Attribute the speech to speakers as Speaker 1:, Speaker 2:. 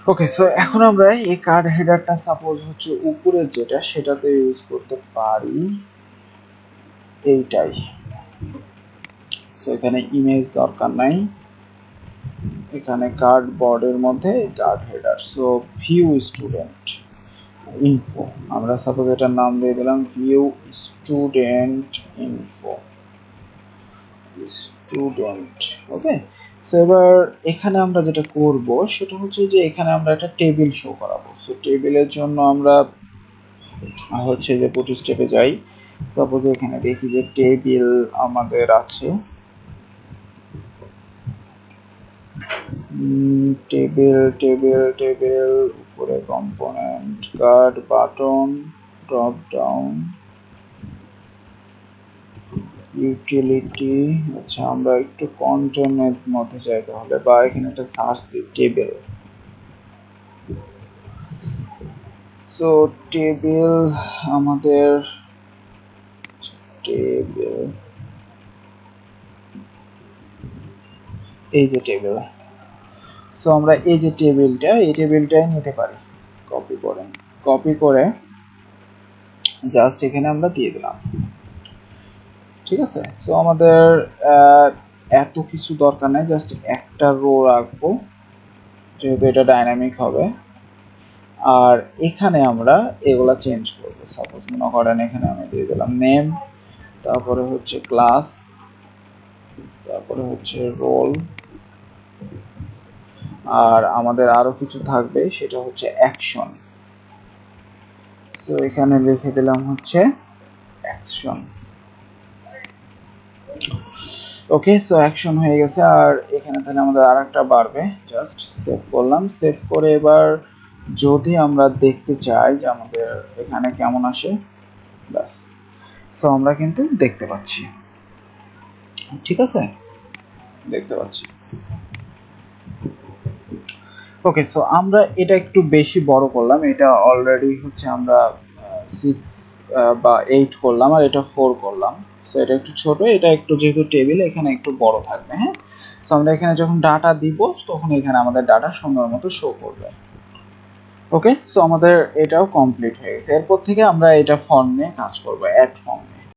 Speaker 1: ওকে, so এখন আমরা এই কার্ড হেডারটা সাপোজ হচ্ছে উপরের যেটা সেটাতে ইউজ করতে পারি এইটাই। সো এখানে ইমেজ দরকার নাই, এখানে কার্ড বোর্ডের মধ্যে card header. So view student info, আমরা সাপোজ এটার নাম দিয়ে দিলাম ভিউ স্টুডেন্ট ইনফো স্টুডেন্ট। ওকে, সো এবার এখানে আমরা যেটা করব সেটা হচ্ছে যে এখানে আমরা একটা টেবিল শো করাবো। সো টেবিলের জন্য আমরা হচ্ছে যে প্রতি স্টেপে যাই। সাপোজ এখানে দেখি যে টেবিল আমাদের আছে, টেবিল টেবিল টেবিল, উপরে component card button drop down utility. আচ্ছা, আমরা একটু কন্টেন্টের মধ্যে যাই তাহলে, বা এখানে একটা সার্চ দিই টেবিল। সো টেবিল আমাদের টেবিল, এই যে টেবিল। সো আমরা এই যে টেবিলটা, এই টেবিলটাই নিতে পারি কপি করে জাস্ট এখানে আমরা দিয়ে দিলাম। ঠিক আছে, সো আমাদের এত কিছু দরকার নাই, জাস্ট একটা রো রাখবো যেহেতু এটা ডাইনামিক হবে। আর এখানে আমরা এগুলা চেঞ্জ করবো। সাপোজ মনে করেন এখানে আমি দিয়ে দিলাম নেম, তারপরে হচ্ছে ক্লাস, তারপরে হচ্ছে রোল, আর আমাদের আরো কিছু থাকবে সেটা হচ্ছে অ্যাকশন। সো এখানে লিখে দিলাম হচ্ছে অ্যাকশন। ওকে, সো অ্যাকশন হয়ে গেছে। আর এখানে তাহলে আমাদের আরেকটা বাড়বে, জাস্ট সেভ করলাম। সেভ করে এবার যদি আমরা দেখতে চাই যে আমাদের এখানে কেমন আসে, ব্যাস, সো আমরা কিন্তু দেখতে পাচ্ছি। ঠিক আছে, দেখতে পাচ্ছি। ওকে, সো আমরা এটা একটু বেশি বড় করলাম, এটা অলরেডি হচ্ছে আমরা 6 বা 8 করলাম, আর এটা 4 করলাম। সো এটা একটু ছোট, এটা একটু যেহেতু টেবিল এখানে একটু বড় থাকবে। হ্যাঁ, সো আমরা এখানে যখন ডাটা দিব তখন এখানে আমাদের ডাটা সুন্দর মতো শো করবে। ওকে, সো আমাদের এটাও কমপ্লিট হয়ে গেছে। এরপর থেকে আমরা এটা ফর্ম নিয়ে কাজ করবো, অ্যাড ফর্ম নিয়ে।